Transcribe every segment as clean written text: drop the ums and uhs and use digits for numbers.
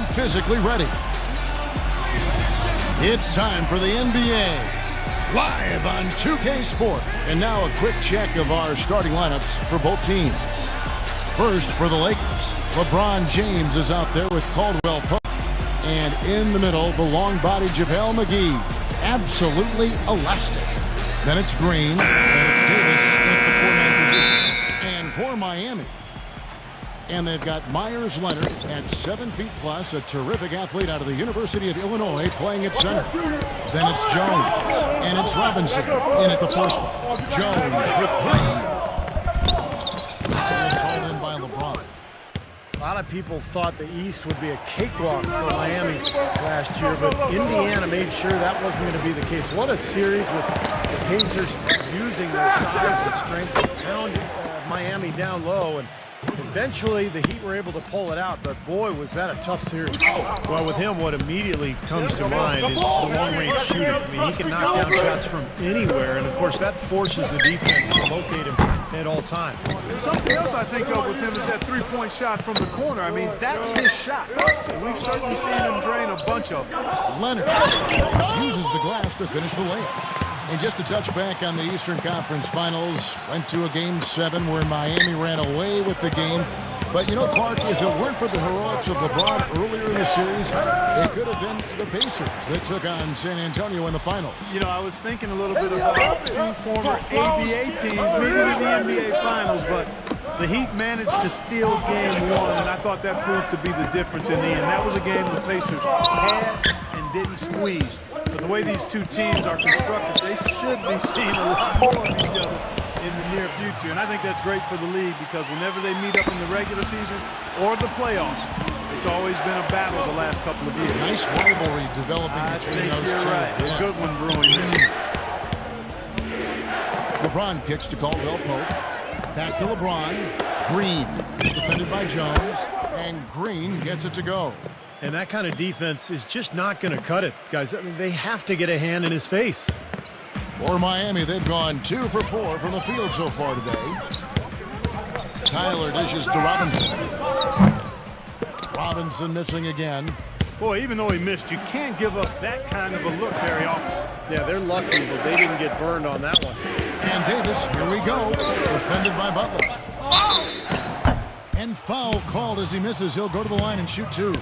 physically ready. It's time for the NBA. Live on 2K Sport. And now a quick check of our starting lineups for both teams. First for the Lakers, LeBron James is out there with Caldwell Pope. And in the middle, the long-bodied JaVale McGee. Absolutely elastic. Then it's Green, and it's Davis at the four-man position. And for Miami. And they've got Myers Leonard at 7 feet plus, a terrific athlete out of the University of Illinois playing at center. Then it's Jones, and it's Robinson in at the first one. Jones with three. And it's all in by LeBron. A lot of people thought the East would be a cakewalk for Miami last year, but Indiana made sure that wasn't going to be the case. What a series with the Pacers using their size and strength to pound Miami down low, and eventually the Heat were able to pull it out, but boy, was that a tough series. Well, with him, what immediately comes to mind is the long-range shooting. I mean, he can knock down shots from anywhere, and of course that forces the defense to locate him at all times. Something else I think of with him is that three-point shot from the corner. I mean, that's his shot. We've certainly seen him drain a bunch of them. Leonard uses the glass to finish the layup. And just to touch back on the Eastern Conference Finals, went to a Game 7 where Miami ran away with the game. But, you know, Clark, if it weren't for the heroics of LeBron earlier in the series, it could have been the Pacers that took on San Antonio in the finals. You know, I was thinking a little bit about two former ABA teams meeting in the NBA Finals, but the Heat managed to steal Game 1, and I thought that proved to be the difference in the end. That was a game the Pacers had and didn't squeeze. But the way these two teams are constructed, they should be seeing a lot more of each other in the near future. And I think that's great for the league because whenever they meet up in the regular season or the playoffs, it's always been a battle the last couple of years. Nice rivalry developing between those two. You're right. Yeah. A good one brewing there. LeBron kicks to Caldwell Pope. Back to LeBron. Green, defended by Jones. And Green gets it to go. And that kind of defense is just not going to cut it, guys. I mean, they have to get a hand in his face. For Miami, they've gone 2 for 4 from the field so far today. Tyler dishes to Robinson. Robinson missing again. Boy, even though he missed, you can't give up that kind of a look very often. Yeah, they're lucky that they didn't get burned on that one. And Davis, here we go. Defended by Butler. And foul called as he misses. He'll go to the line and shoot 2.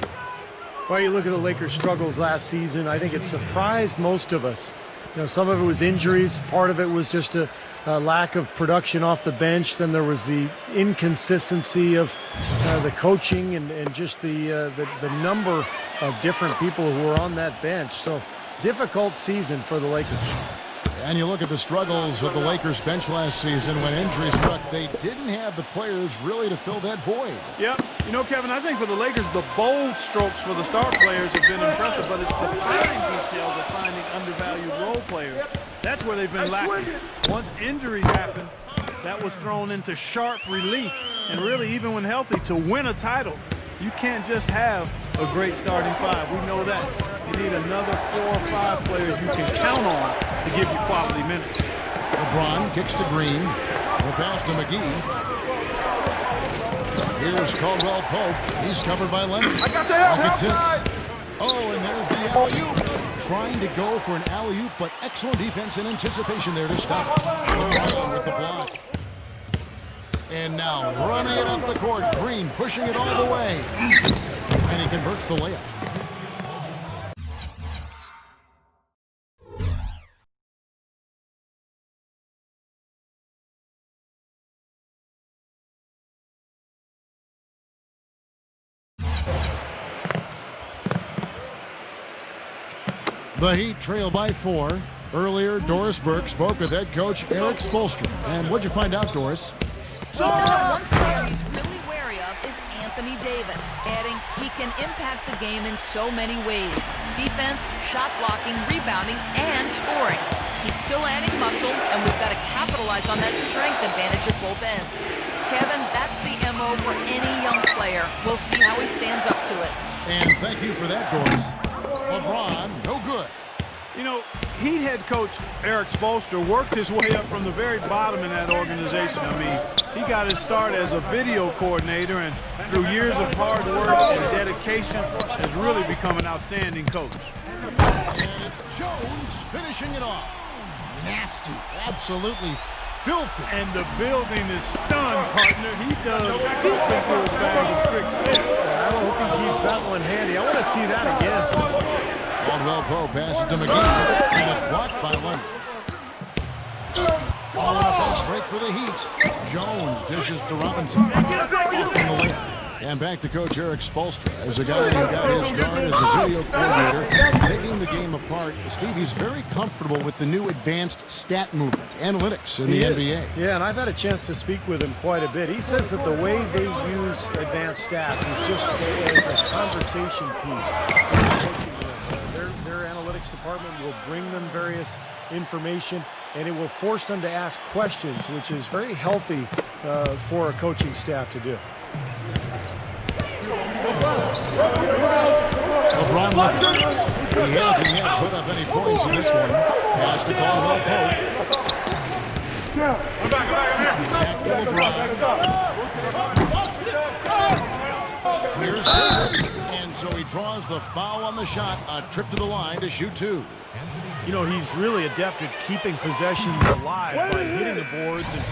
Well, you look at the Lakers' struggles last season. I think it surprised most of us. You know, some of it was injuries. Part of it was just a lack of production off the bench. Then there was the inconsistency of the coaching and just the number of different people who were on that bench. So, difficult season for the Lakers. And you look at the struggles of the Lakers bench last season when injuries struck. They didn't have the players really to fill that void. Yep. You know, Kevin, I think for the Lakers, the bold strokes for the star players have been impressive, but it's the fine details of finding undervalued role players. That's where they've been lacking. Once injuries happened, that was thrown into sharp relief. And really, even when healthy, to win a title, you can't just have a great starting five. We know that. You need another 4 or 5 players you can count on to give you quality minutes. LeBron kicks to Green. The pass to McGee. Here's Caldwell Pope. He's covered by Leonard. I got to help. Rockets hits. Oh, and there's the alley-oop. Trying to go for an alley-oop, but excellent defense and anticipation there to stop. LeBron with the block. And now running it up the court. Green pushing it all the way. And he converts the layup. The Heat trail by 4. Earlier, Doris Burke spoke with head coach Eric Spoelstra. And what'd you find out, Doris? He said that one player he's really wary of is Anthony Davis, adding he can impact the game in so many ways. Defense, shot blocking, rebounding, and scoring. He's still adding muscle, and we've got to capitalize on that strength advantage at both ends. Kevin, that's the MO for any young player. We'll see how he stands up to it. And thank you for that, Doris. LeBron, no good. You know, Heat head coach Eric Spoelstra worked his way up from the very bottom in that organization. I mean, he got his start as a video coordinator, and through years of hard work and dedication has really become an outstanding coach. And it's Jones finishing it off. Nasty, absolutely filthy. And the building is stunned, partner. He dug deep into his bag of tricks there. I hope he keeps that one handy. I want to see that again. Caldwell Pope passes to McGee, and it's blocked by Leonard. On a fast break for the Heat. Jones dishes to Robinson. Off from the layup. And back to Coach Eric Spoelstra as a guy who got his start as a video coordinator, picking the game apart. Steve, he's very comfortable with the new advanced stat movement, analytics in the NBA. Yeah, and I've had a chance to speak with him quite a bit. He says that the way they use advanced stats is just as a conversation piece. Their analytics department will bring them various information, and it will force them to ask questions, which is very healthy for a coaching staff to do. LeBron with it. He hasn't yet put up any points in this one. Pass to Caldwell Pope. Back to LeBron. Here's Davis. And so he draws the foul on the shot. A trip to the line to shoot two. You know, he's really adept at keeping possessions alive by hitting the boards and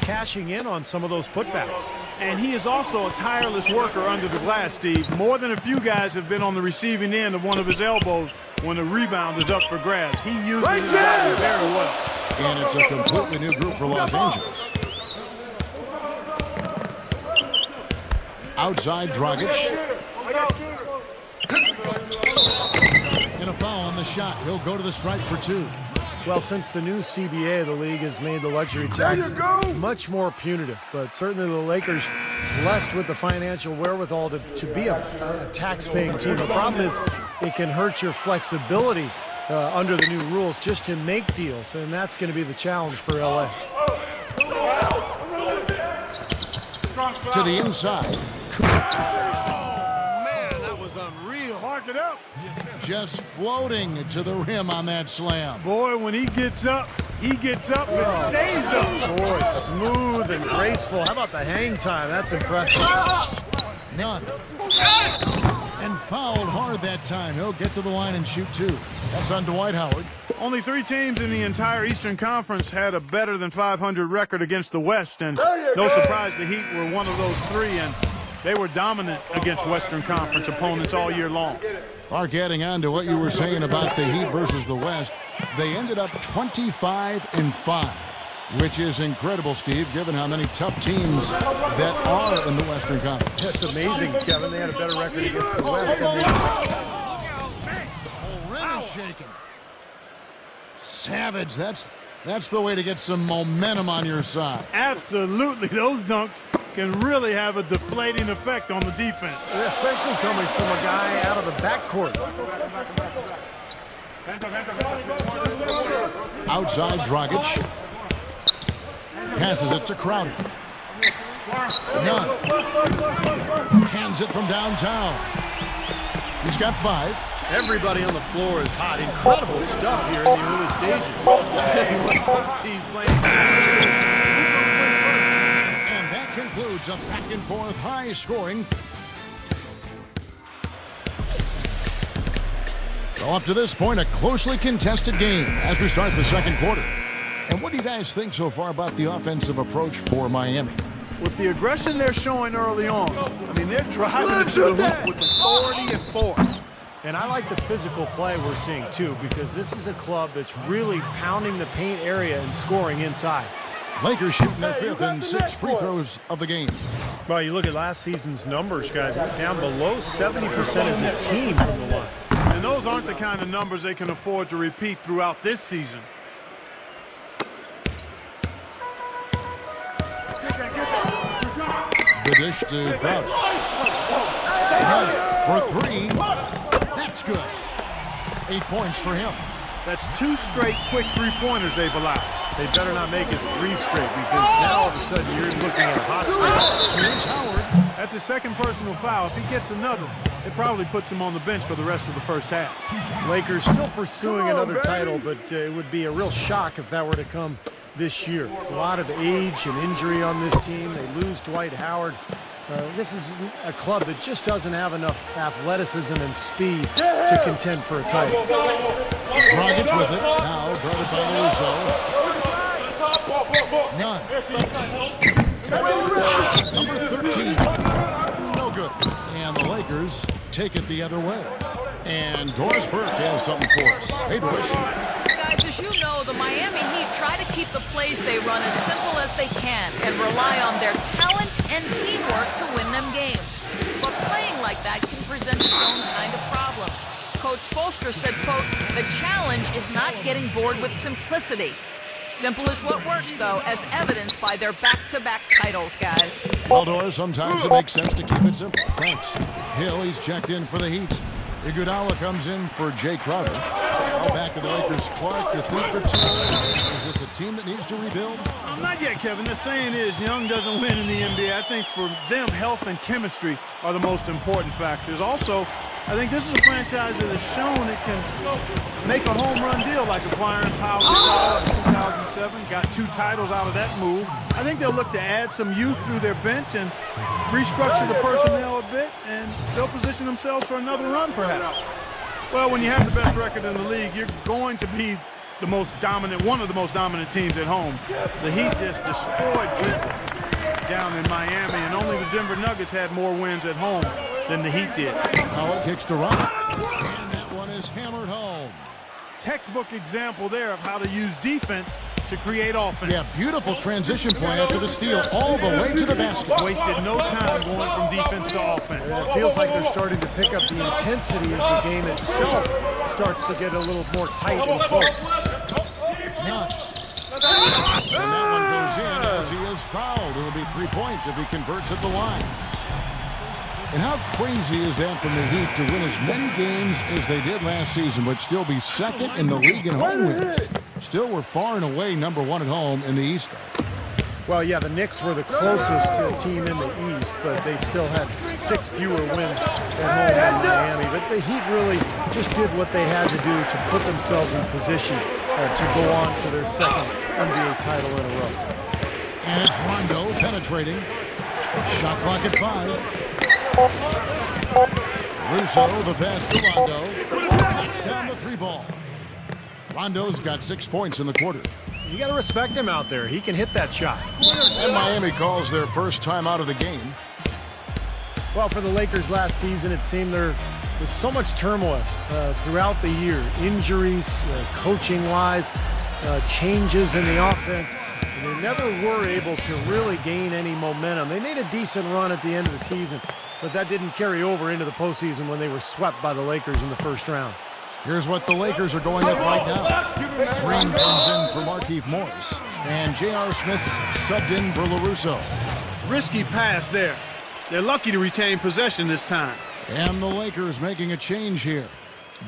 cashing in on some of those putbacks. And he is also a tireless worker under the glass, Steve. More than a few guys have been on the receiving end of one of his elbows when the rebound is up for grabs. He uses his body very well. And it's a completely new group for Los Angeles. Outside Dragic. And a foul on the shot. He'll go to the stripe for two. Well, since the new CBA, the league has made the luxury tax much more punitive. But certainly the Lakers, blessed with the financial wherewithal to be a tax-paying team. The problem is it can hurt your flexibility under the new rules just to make deals. And that's going to be the challenge for L.A. To the inside. Man, that was unreal. Mark it up. Just floating to the rim on that slam. Boy, when he gets up and stays up. Boy, smooth and graceful. How about the hang time? That's impressive. None. And fouled hard that time. He'll get to the line and shoot two. That's on Dwight Howard. Only 3 teams in the entire Eastern Conference had a better than 500 record against the West, and no surprise the Heat were one of those 3, and they were dominant against Western Conference opponents all year long. Clark, adding on to what you were saying about the Heat versus the West, they ended up 25-5, which is incredible, Steve, given how many tough teams that are in the Western Conference. That's amazing, Kevin. They had a better record against the West than they did. The whole rim is shaking. Savage, that's the way to get some momentum on your side. Absolutely. Those dunks can really have a deflating effect on the defense. Especially coming from a guy out of the backcourt. Outside Dragic. Passes it to Crowder. None. Hands it from downtown. He's got 5. Everybody on the floor is hot. Incredible stuff here in the early stages. And that concludes a back-and-forth high-scoring. So up to this point, a closely contested game as we start the second quarter. And what do you guys think so far about the offensive approach for Miami? With the aggression they're showing early on, I mean, they're driving it to the hoop with authority and force. And I like the physical play we're seeing, too, because this is a club that's really pounding the paint area and scoring inside. Lakers shooting their 5th and 6th free throws of the game. Well, you look at last season's numbers, guys. Down below 70% as a team from the line. And those aren't the kind of numbers they can afford to repeat throughout this season. The dish to Crowder. For 3. That's good. 8 points for him. That's 2 straight quick three-pointers they've allowed. They better not make it 3 straight, because now all of a sudden you're looking at a hot streak. Here's Howard. That's his second personal foul. If he gets another, it probably puts him on the bench for the rest of the first half. Lakers still pursuing another title, but it would be a real shock if that were to come this year. A lot of age and injury on this team. They lose Dwight Howard. This is a club that just doesn't have enough athleticism and speed to contend for a title. Dragic with it. Now guarded by Louzo. None. Number 13. No good. And the Lakers take it the other way. And Doris Burke has something for us. Hey, Doris. Guys, as you know, the Miami Heat try to keep the plays they run as simple as they can and rely on their talent and teamwork to win them games. But playing like that can present its own kind of problems. Coach Spoelstra said, quote, "The challenge is not getting bored with simplicity. Simple is what works, though, as evidenced by their back-to-back titles, guys." Well, Doris, sometimes it makes sense to keep it simple. Thanks. Hill, he's checked in for the Heat. Iguodala comes in for Jay Crowder. Now back to the Lakers. Clark, you think they're too old? Is this a team that needs to rebuild? Not yet, Kevin. The saying is young doesn't win in the NBA. I think for them, health and chemistry are the most important factors. Also, I think this is a franchise that has shown it can make a home run deal, like acquiring Pau Gasol in 2007. Got 2 titles out of that move. I think they'll look to add some youth through their bench and restructure the personnel a bit, and they'll position themselves for another run, perhaps. Well, when you have the best record in the league, you're going to be the most dominant, one of the most dominant teams at home. The Heat just destroyed Cleveland down in Miami, and only the Denver Nuggets had more wins at home than the Heat did. Howard kicks to Rock, and that one is hammered home. Textbook example there of how to use defense to create offense. Yeah, beautiful transition play after the steal all the way to the basket. Wasted no time going from defense to offense. It feels like they're starting to pick up the intensity as the game itself starts to get a little more tight and close. None. And that one goes in as he is fouled. It'll be 3 points if he converts at the line. And how crazy is that from the Heat to win as many games as they did last season, but still be second in the league in home wins? Still, we're far and away number 1 at home in the East, though. Well, yeah, the Knicks were the closest team in the East, but they still had 6 fewer wins at home in Miami. But the Heat really just did what they had to do to put themselves in position to go on to their second NBA title in a row. And it's Rondo penetrating. Shot clock at 5. Russo, the pass to Rondo. Knocks down the 3 ball. Rondo's got 6 points in the quarter. You got to respect him out there. He can hit that shot. And Miami calls their first time out of the game. Well, for the Lakers last season, it seemed there was so much turmoil throughout the year. Injuries, coaching-wise, changes in the offense. And they never were able to really gain any momentum. They made a decent run at the end of the season, but that didn't carry over into the postseason when they were swept by the Lakers in the first round. Here's what the Lakers are going with right now. Green comes in for Markieff Morris. And J.R. Smith's subbed in for LaRusso. Risky pass there. They're lucky to retain possession this time. And the Lakers making a change here.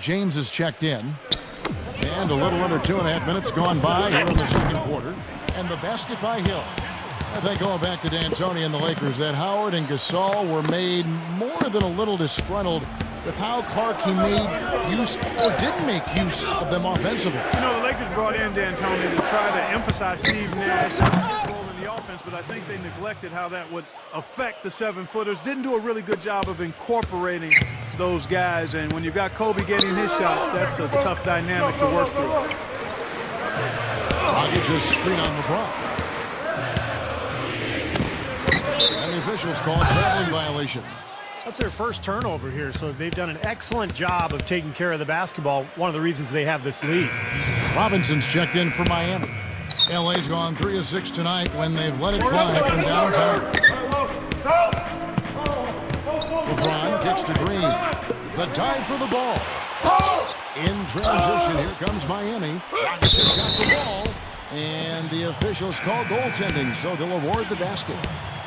James is checked in. And a little under 2.5 minutes gone by here in the second quarter. And the basket by Hill. I think going back to D'Antoni and the Lakers, that Howard and Gasol were made more than a little disgruntled with how Clark he made use or didn't make use of them offensively. You know, the Lakers brought in D'Antoni to try to emphasize Steve Nash's role in the offense, but I think they neglected how that would affect the 7-footers. Didn't do a really good job of incorporating those guys, and when you've got Kobe getting his shots, that's a tough dynamic to work through. Dragic just screen on LeBron. And the officials call a traveling violation. That's their first turnover here, so they've done an excellent job of taking care of the basketball. One of the reasons they have this lead. Robinson's checked in for Miami. LA's gone 3 of 6 tonight when they've let it fly from downtown. LeBron kicks to Green. The dive for the ball. In transition, here comes Miami. Dragic has got the ball. And the officials call goaltending, so they'll award the basket.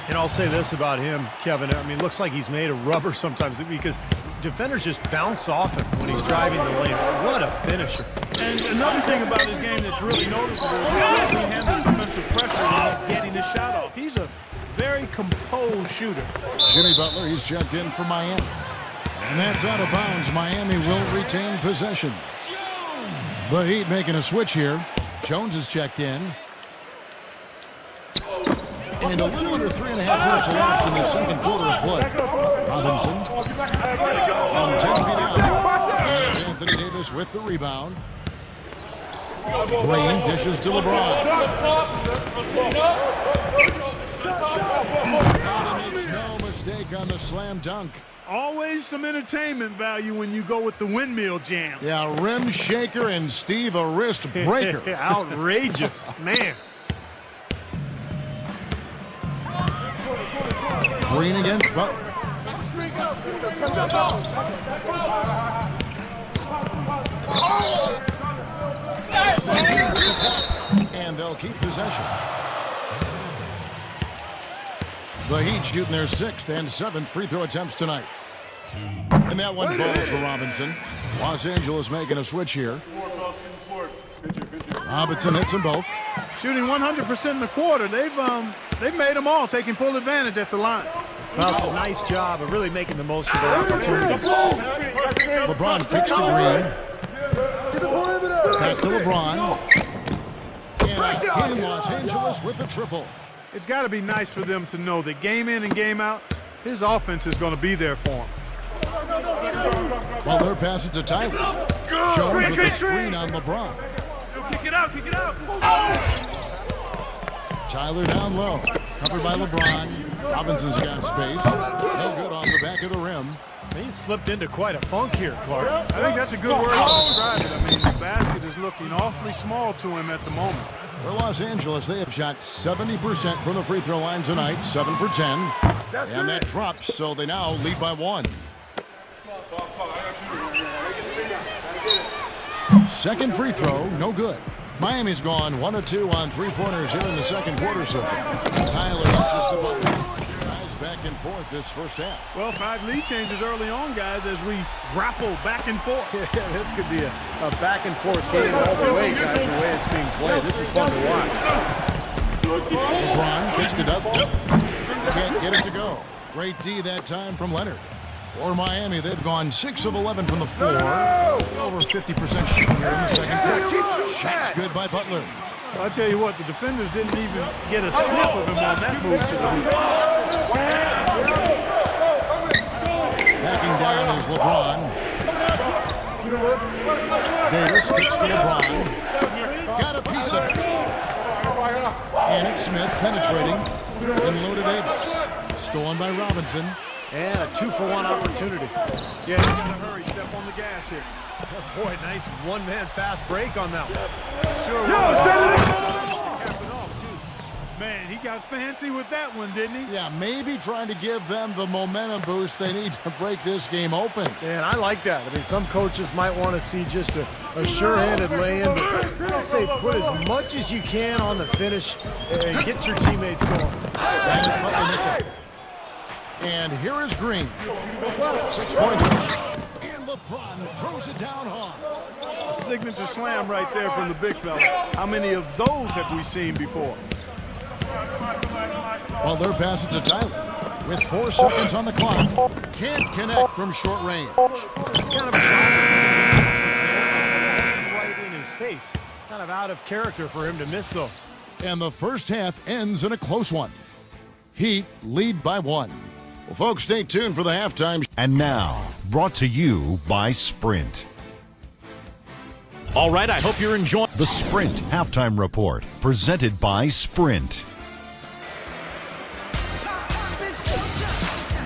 And I'll say this about him, Kevin. I mean, it looks like he's made of rubber sometimes because defenders just bounce off him when he's driving the lane. What a finisher. And another thing about his game that's really noticeable is how he handles defensive pressure when he's getting his shot off. He's a very composed shooter. Jimmy Butler, he's checked in for Miami. And that's out of bounds. Miami will retain possession. The Heat making a switch here. Jones is checked in. And a little under 3.5 minutes elapsed in the second quarter of play. Robinson from 10 feet out. And Anthony Davis with the rebound. Green dishes to LeBron. And makes no mistake on the slam dunk. Always some entertainment value when you go with the windmill jam. Yeah, rim shaker and Steve a wrist breaker. Outrageous, man. Green against Butler. And they'll keep possession. The Heat shooting their 6th and 7th free throw attempts tonight. And that one falls for Robinson. Los Angeles making a switch here. Robinson hits them both. Shooting 100% in the quarter. They've made them all, taking full advantage at the line. Well, it's a nice job of really making the most of their opportunities. LeBron kicks to Green. Back to LeBron. And in Los Angeles with the triple. It's got to be nice for them to know that game in and game out, his offense is going to be there for him. Well, they're passing to Tyler. Jones with the screen on LeBron. Kick it out, kick it out. Tyler down low. Covered by LeBron. Robinson's got space. No good off the back of the rim. He slipped into quite a funk here, Clark. I think that's a good word to describe it. I mean, the basket is looking awfully small to him at the moment. For Los Angeles, they have shot 70% from the free throw line tonight, 7 for 10. And that drops, so they now lead by 1. Second free throw, no good. Miami's gone 1 of 2 on three-pointers here in the second quarter so far. Tyler inches the button. Guys back and forth this first half. Well, 5 lead changes early on, guys, as we grapple back and forth. Yeah, this could be a back and forth game all the way, guys, the way it's being played. This is fun to watch. LeBron kicks it up. Can't get it to go. Great D that time from Leonard. For Miami, they've gone 6 of 11 from the floor. Over 50% shooting here in the second quarter. Shots good by Butler. Well, I tell you what, the defenders didn't even get a sniff of him on that move to the hoop. Backing down is LeBron. Davis kicks to LeBron. Got a piece of it. And it's Smith penetrating. And low to Davis. Stolen by Robinson. And a 2-for-1 opportunity. Yeah, you gotta hurry. Step on the gas here. Oh, boy, nice one-man fast break on that one. Sure was. Man, he got fancy with that one, didn't he? Yeah, maybe trying to give them the momentum boost they need to break this game open. And I like that. I mean, some coaches might want to see just a sure-handed lay-in, but I say put as much as you can on the finish and get your teammates going. And it's probably missing. And here is Green. 6 points. And LeBron throws it down hard. A signature slam right there from the big fella. How many of those have we seen before? Well, they're passing to Tyler. With 4 seconds on the clock. Can't connect from short range. It's kind of a shot right in his face. Kind of out of character for him to miss those. And the first half ends in a close one. Heat lead by 1. Well, folks, stay tuned for the halftime. And now, brought to you by Sprint. All right, I hope you're enjoying The Sprint Halftime Report, presented by Sprint.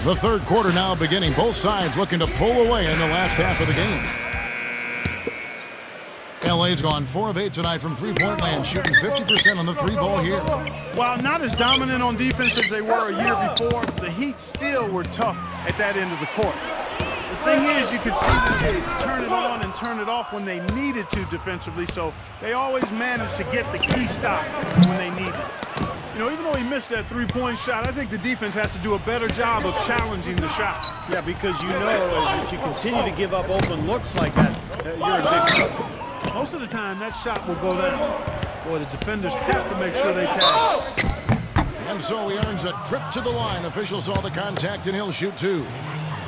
The third quarter now beginning. Both sides looking to pull away in the last half of the game. LA's gone 4 of 8 tonight from three-point land, shooting 50% on the 3-ball here. While not as dominant on defense as they were a year before, the Heat still were tough at that end of the court. The thing is, you could see that they turn it on and turn it off when they needed to defensively, so they always managed to get the key stop when they needed it. You know, even though he missed that three-point shot, I think the defense has to do a better job of challenging the shot. Yeah, because you know if you continue to give up open looks like that, you're in big trouble. Most of the time, that shot will go down. Boy, the defenders have to make sure they tag. And so he earns a trip to the line. Officials saw the contact, and he'll shoot 2.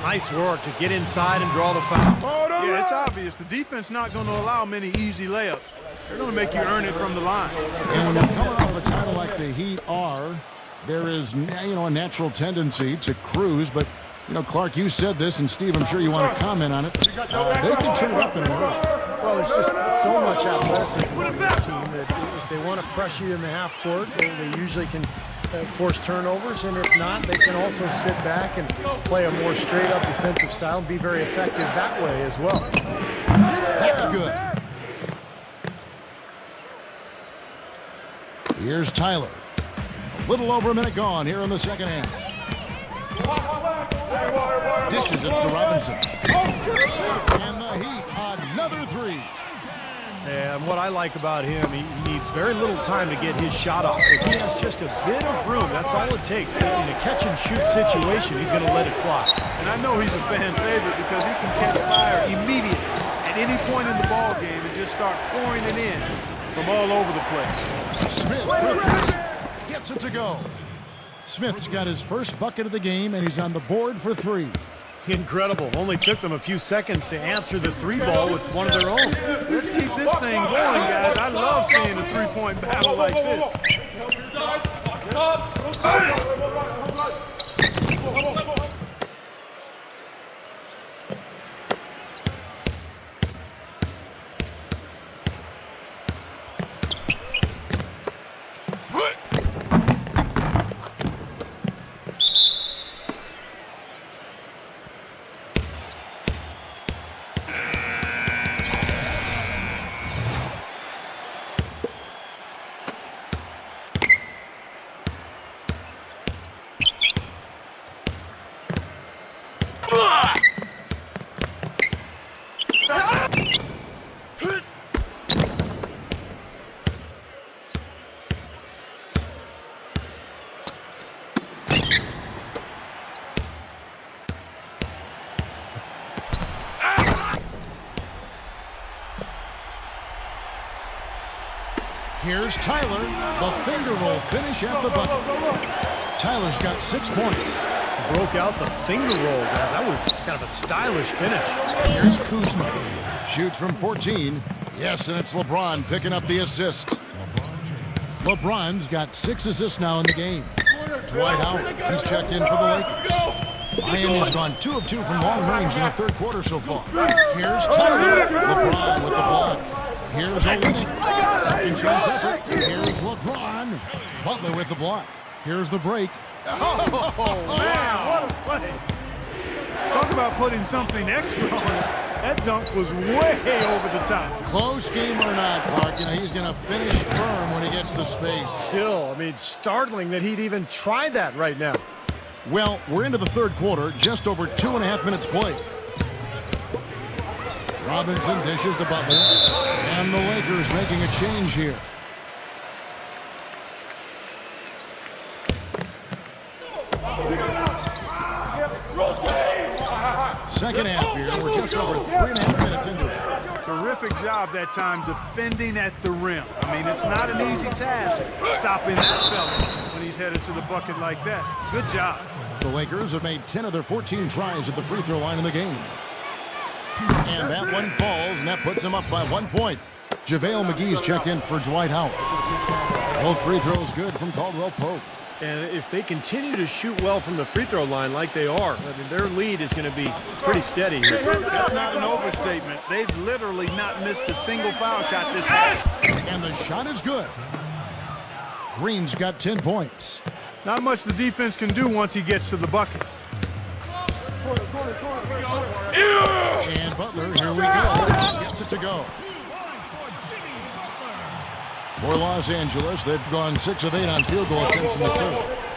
Nice work to get inside and draw the foul. Yeah, it's obvious. The defense not going to allow many easy layups. They're going to make you earn it from the line. And when you're coming off a title like the Heat are, there is, a natural tendency to cruise. But, Clark, you said this, and Steve, I'm sure you want to comment on it. They can turn it up in a hurry. Well, there's just so much athleticism on this team that if they want to press you in the half court, they usually can force turnovers, and if not, they can also sit back and play a more straight-up defensive style and be very effective that way as well. That's good. Here's Tyler. A little over a minute gone here in the second half. Dishes it to Robinson. And the Heat, another 3. And what I like about him, he needs very little time to get his shot off. If he has just a bit of room, that's all it takes. In a catch-and-shoot situation, he's going to let it fly. And I know he's a fan favorite because he can catch fire immediately at any point in the ball game and just start pouring it in from all over the place. Smith for 3. Gets it to go. Smith's got his first bucket of the game, and he's on the board for 3. Incredible. Only took them a few seconds to answer the 3-ball with one of their own. Let's keep this thing going, guys. I love seeing a three-point battle like this. Here's Tyler, the finger roll finish at the bucket. Tyler's got 6 points. Broke out the finger roll, guys. That was kind of a stylish finish. Here's Kuzma. Shoots from 14. Yes, and it's LeBron picking up the assist. LeBron's got 6 assists now in the game. Dwight Howard, he's checked in for the Lakers. Miami's gone 2 of 2 from long range in the third quarter so far. Here's Tyler. LeBron with the block. Here's Olinick. Second chance effort. Here's LeBron. Butler with the block. Here's the break. Oh, man, what a play. Talk about putting something extra on it. That dunk was way over the top. Close game or not, Clark, he's going to finish firm when he gets the space. Still, startling that he'd even try that right now. Well, we're into the third quarter, just over 2.5 minutes played. Robinson dishes to Butler, and the Lakers making a change here. Second half here, we're just over 3.5 minutes into it. Terrific job that time defending at the rim. It's not an easy task stopping that fella when he's headed to the bucket like that. Good job. The Lakers have made 10 of their 14 tries at the free throw line in the game. And that one falls, and that puts them up by 1 point. JaVale McGee's checked in for Dwight Howard. Both free throws good from Caldwell Pope. And if they continue to shoot well from the free throw line like they are, their lead is going to be pretty steady here. That's not an overstatement. They've literally not missed a single foul shot this half. And the shot is good. Green's got 10 points. Not much the defense can do once he gets to the bucket. And Butler, here we go. Gets it to go. For Los Angeles, they've gone 6 of 8 on field goal attempts in the third.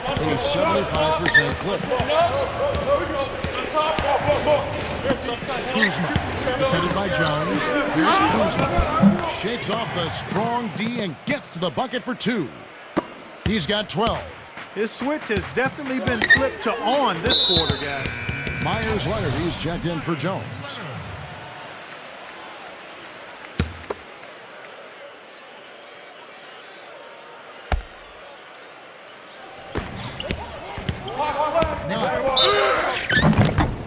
A 75% clip. Kuzma, defended by Jones. Here's Kuzma. Shakes off the strong D and gets to the bucket for 2. He's got 12. His switch has definitely been flipped to on this quarter, guys. Myers Leonard, he's checked in for Jones.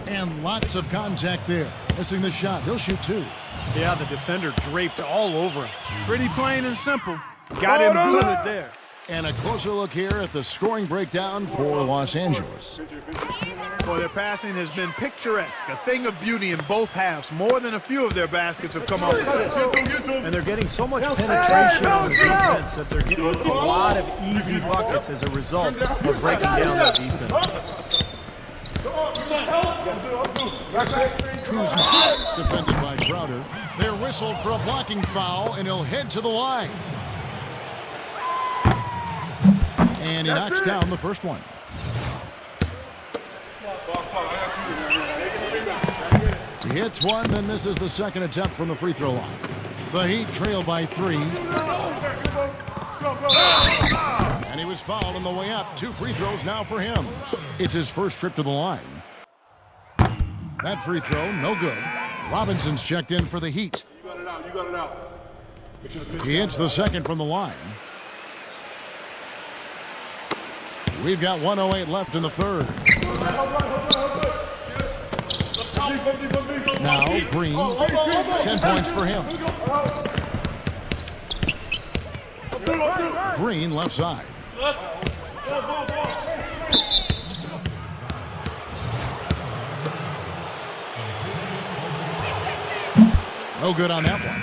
And lots of contact there. Missing the shot. He'll shoot 2. Yeah, the defender draped all over him. Pretty plain and simple. Got him good there. And a closer look here at the scoring breakdown for Los Angeles. Boy, their passing has been picturesque, a thing of beauty in both halves. More than a few of their baskets have come off assists. And they're getting so much penetration on the defense that they're getting a lot of easy buckets as a result of breaking down that defense. Kuzma, defended by Crowder. They're whistled for a blocking foul, and he'll head to the line. And he knocks down the first one. He hits one, then misses the second attempt from the free throw line. The Heat trail by 3. And he was fouled on the way up. 2 free throws now for him. It's his first trip to the line. That free throw, no good. Robinson's checked in for the Heat. You got it out. He hits the second from the line. We've got 1:08 left in the third. Now Green, 10 points for him. Green left side. No good on that one.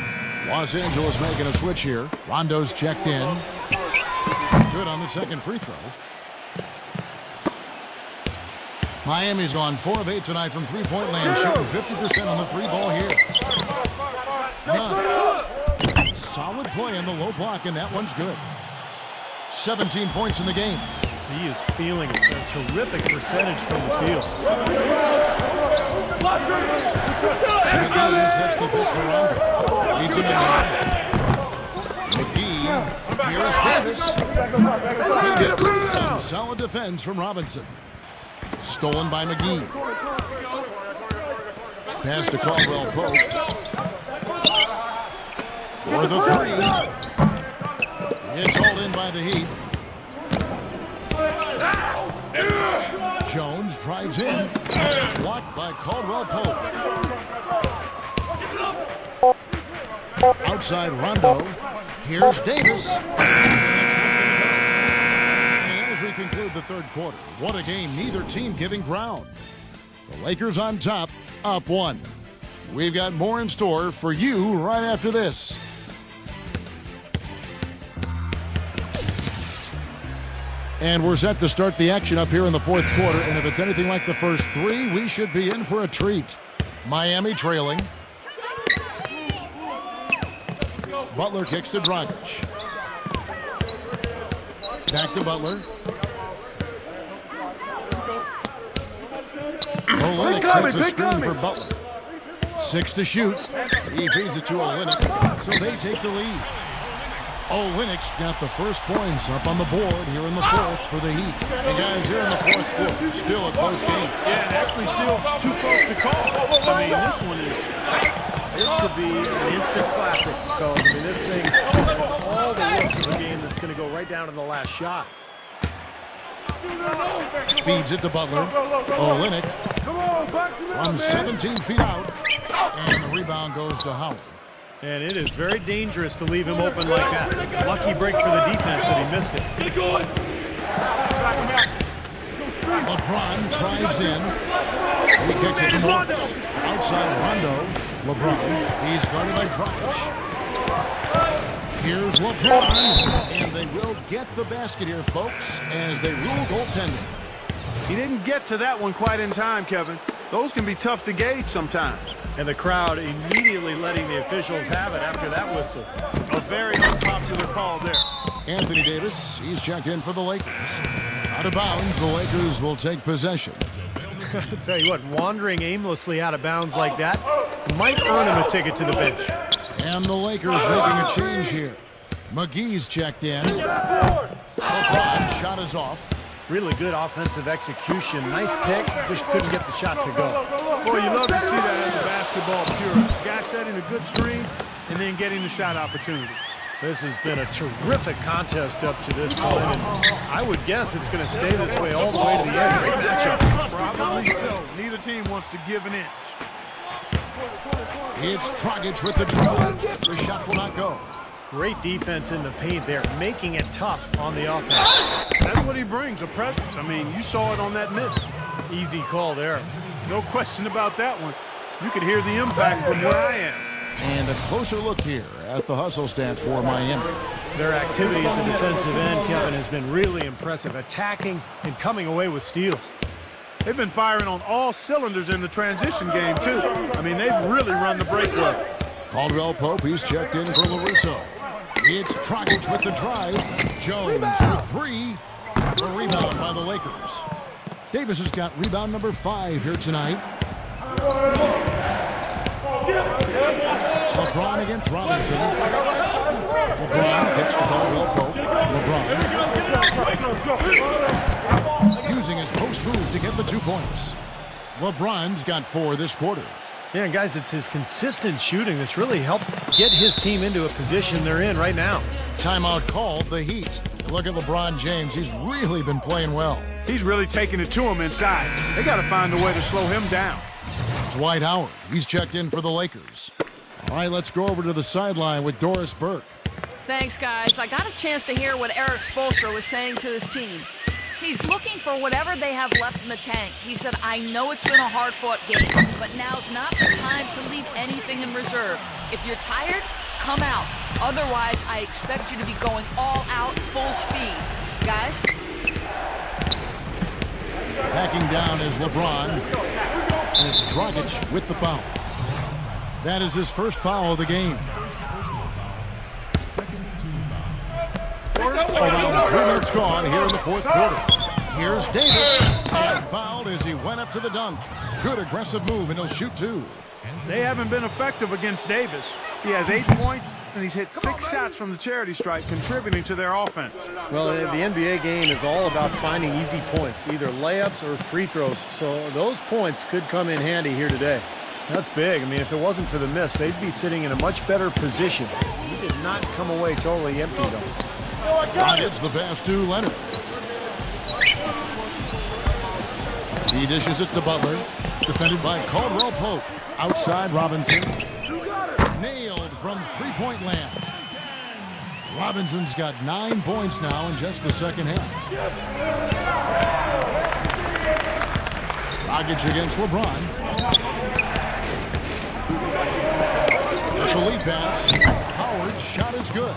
Los Angeles making a switch here. Rondo's checked in. Good on the second free throw. Miami's gone 4 of 8 tonight from three-point land, shooting 50% on the 3-ball here. Solid play in the low block, and that one's good. 17 points in the game. He is feeling a terrific percentage from the field. McGee sets the pick for Rondo. Leads him in there. McGee, here is Davis. He gets some solid defense from Robinson. Stolen by McGee. Pass to Caldwell Pope. For the 3. It's hauled in by the Heat. Jones drives in. Blocked by Caldwell Pope. Outside Rondo. Here's Davis. And as we conclude the third quarter, what a game, neither team giving ground. The Lakers on top, up 1. We've got more in store for you right after this. And we're set to start the action up here in the fourth quarter. And if it's anything like the first 3, we should be in for a treat. Miami trailing. Butler kicks to Dragic. Back to Butler. Olynyk sets a screen for Butler. 6 to shoot. He feeds it to Olynyk, so they take the lead. Olynyk's got the first points up on the board here in the fourth for the Heat. And guys, here in the fourth quarter, still a close game. Yeah, and actually still too close to call. I mean, this one is tight. This could be an instant classic, fellas. I mean, this thing has all the looks of a game that's going to go right down to the last shot. Feeds it to Butler. Olynyk from 17 feet out. And the rebound goes to Howard. And it is very dangerous to leave him open like that. Lucky break for the defense that he missed it. LeBron drives in. He kicks it to Morris. Outside Rondo. LeBron. He's guarded by Dragic. Here's LeBron. And they will get the basket here, folks, as they rule goaltending. He didn't get to that one quite in time, Kevin. Those can be tough to gauge sometimes. And the crowd immediately letting the officials have it after that whistle. A very unpopular call there. Anthony Davis, he's checked in for the Lakers. Out of bounds, the Lakers will take possession. I tell you what, wandering aimlessly out of bounds like that might earn him a ticket to the bench. And the Lakers making a change here. McGee's checked in. LeBron shot is off. Really good offensive execution. Nice pick, just couldn't get the shot to go. Boy, you love to see that as a basketball purist. Guy setting a good screen and then getting the shot opportunity. This has been a terrific contest up to this point, and I would guess it's going to stay this way all the way to the end. Great matchup. Probably so. Neither team wants to give an inch. It's Dragic with the dribble. The shot will not go. Great defense in the paint there, making it tough on the offense. That's what he brings, a presence. I mean, you saw it on that miss. Easy call there. No question about that one. You could hear the impact from where I am. And a closer look here at the hustle stats for Miami. Their activity at the defensive end, Kevin, has been really impressive, attacking and coming away with steals. They've been firing on all cylinders in the transition game, too. I mean, they've really run the breakaway. Caldwell Pope, he's checked in for LaRusso. It's Dragic with the drive. Jones with three. A rebound by the Lakers. Davis has got rebound number 5 here tonight. LeBron against Robinson. LeBron gets to Caldwell Pope. LeBron using his post move to get the 2 points. LeBron's got 4 this quarter. Yeah, and guys, it's his consistent shooting that's really helped get his team into a position they're in right now. Timeout called, the Heat. Look at LeBron James. He's really been playing well. He's really taking it to him inside. They got to find a way to slow him down. Dwight Howard, he's checked in for the Lakers. All right, let's go over to the sideline with Doris Burke. Thanks, guys. I got a chance to hear what Eric Spoelstra was saying to his team. He's looking for whatever they have left in the tank. He said, I know it's been a hard-fought game, but now's not the time to leave anything in reserve. If you're tired, come out. Otherwise, I expect you to be going all out, full speed. Guys? Backing down is LeBron. And it's Dragic with the foul. That is his first foul of the game. Around 3 minutes gone here in the 4th quarter. Here's Davis. And fouled as he went up to the dunk. Good aggressive move, and he'll shoot 2. They haven't been effective against Davis. He has 8 points, and he's hit 6 shots from the charity stripe, contributing to their offense. Well, the NBA game is all about finding easy points, either layups or free throws. So those points could come in handy here today. That's big. I mean, if it wasn't for the miss, they'd be sitting in a much better position. He did not come away totally empty, though. It's the pass to Leonard. He dishes it to Butler. Defended by Caldwell Pope. Outside Robinson. Nailed from three-point land. Robinson's got 9 points now in just the second half. Dragic against LeBron. With the lead pass. Howard's shot is good.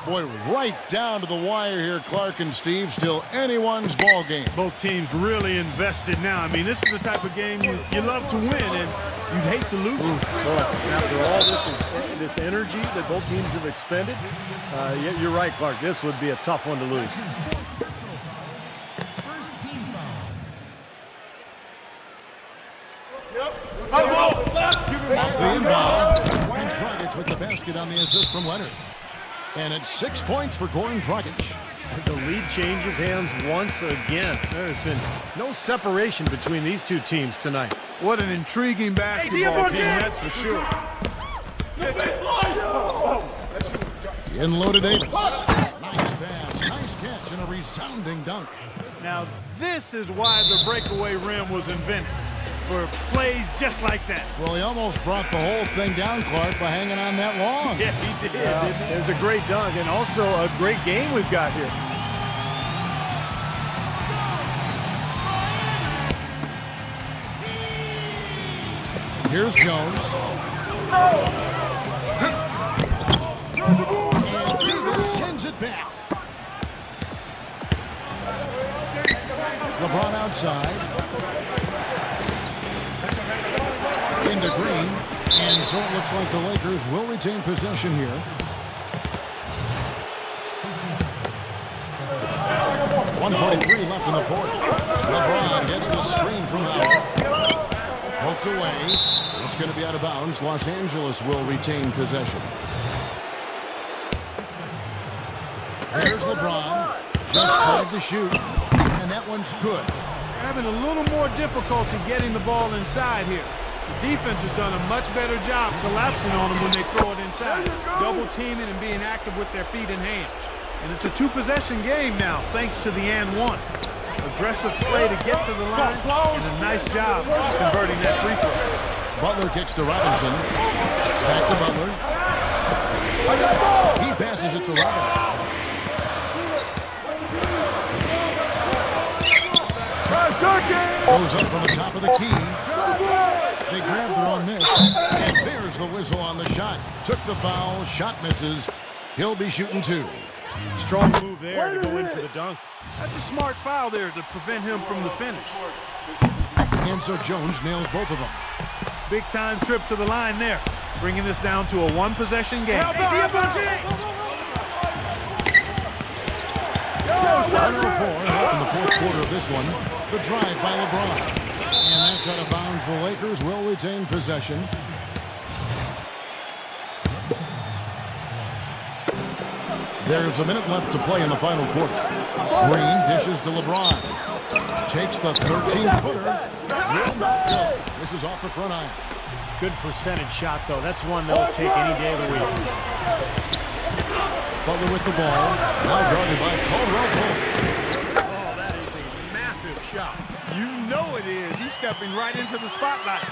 Boy, right down to the wire here, Clark and Steve. Still anyone's ball game. Both teams really invested now. I mean, this is the type of game you love to win, and you'd hate to lose it. Boy, after all this energy that both teams have expended, you're right, Clark. This would be a tough one to lose. Off the inbound. And Dragic with the basket on the assist from Leonard. And it's 6 points for Goran Dragic. The lead changes hands once again. There's been no separation between these two teams tonight. What an intriguing basketball game, that's for sure. In low to Davis. Nice pass, nice catch, and a resounding dunk. Now, this is why the breakaway rim was invented, for plays just like that. Well, he almost brought the whole thing down, Clark, by hanging on that long. Yeah, he did. There's a great dunk and also a great game we've got here. Here's Jones. And Davis sends it back. LeBron outside. Into Green. And so it looks like the Lakers will retain possession here. .143 left in the 4th. LeBron gets the screen from Howard. Poked away. It's going to be out of bounds. Los Angeles will retain possession. There's LeBron. Just tried to shoot. And that one's good. Having a little more difficulty getting the ball inside here. The defense has done a much better job collapsing on them when they throw it inside, double teaming and being active with their feet and hands. And it's a two-possession game now, thanks to the and one. Aggressive play to get to the line, and a nice job converting that free throw. Butler kicks to Robinson. Back to Butler. He passes it to Robinson. Goes up from the top of the key. They grab their own miss. And there's the whistle on the shot. Took the foul. Shot misses. He'll be shooting two. Strong move there to go in for the dunk. That's a smart foul there to prevent him from the finish. And so Jones nails both of them. Big time trip to the line there, bringing this down to a one-possession game. 104 left in the fourth quarter of this one. The drive by LeBron. And that's out of bounds. The Lakers will retain possession. There's a minute left to play in the final quarter. Green dishes to LeBron. Takes the 13-footer. Will not go. This is off the front iron. Good percentage shot, though. That's one they'll take any day of the week. Butler with the ball. Now guarded by Caldwell Pope. Oh, that is a massive shot. You know it is. He's stepping right into the spotlight.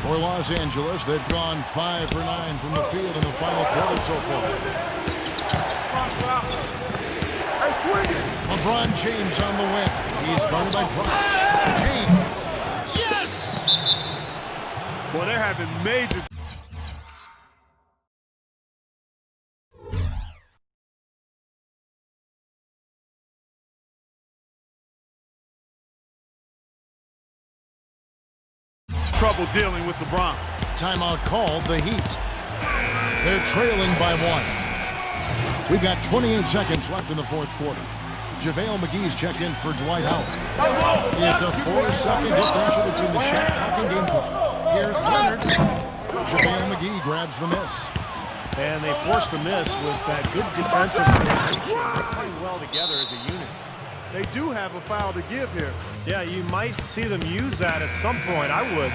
For Los Angeles, they've gone 5 for 9 from the field in the final quarter so far. LeBron James on the win. He's guarded by Drosh. James. Yes! Well, they're having major... trouble dealing with LeBron. Timeout called, the Heat. They're trailing by 1. We've got 28 seconds left in the fourth quarter. JaVale McGee's checked in for Dwight Howard. It's a 4-second differential between the shot clock and game clock. Here's Leonard. JaVale McGee grabs the miss. And they forced the miss with that good defensive protection. They're playing well together as a unit. They do have a foul to give here. Yeah, you might see them use that at some point. I would.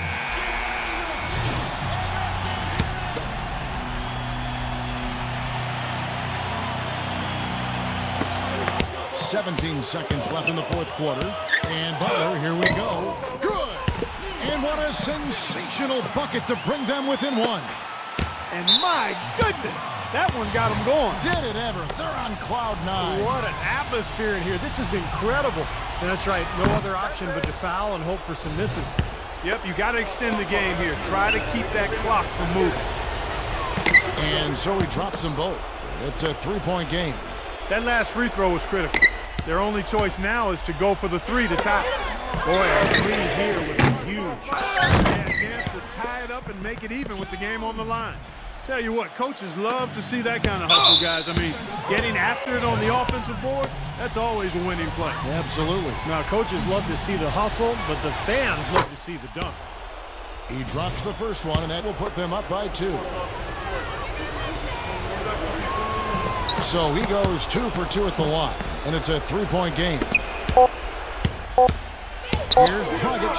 17 seconds left in the fourth quarter. And Butler, here we go. Good! And what a sensational bucket to bring them within 1. And my goodness, that one got them going. Did it ever? They're on cloud 9. What an atmosphere in here. This is incredible. And that's right. No other option but to foul and hope for some misses. Yep, you got to extend the game here. Try to keep that clock from moving. And so he drops them both. It's a 3-point game. That last free throw was critical. Their only choice now is to go for the 3 to tie. Boy, a 3 here would be huge. Yeah, a chance to tie it up and make it even with the game on the line. Tell you what, coaches love to see that kind of hustle, guys. I mean, getting after it on the offensive board, that's always a winning play. Absolutely. Now, coaches love to see the hustle, but the fans love to see the dunk. He drops the first one, and that will put them up by 2. So he goes 2 for 2 at the line, and it's a 3-point game. Here's Dragic.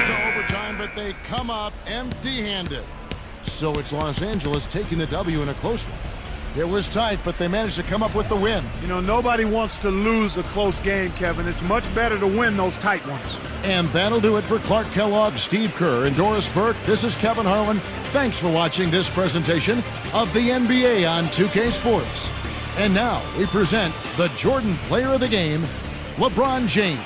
To overtime, but they come up empty-handed. So it's Los Angeles taking the W in a close one. It was tight, but they managed to come up with the win. You know, nobody wants to lose a close game, Kevin. It's much better to win those tight ones. And that'll do it for Clark Kellogg, Steve Kerr, and Doris Burke. This is Kevin Harlan. Thanks for watching this presentation of the NBA on 2K Sports. And now we present the Jordan Player of the Game, LeBron James.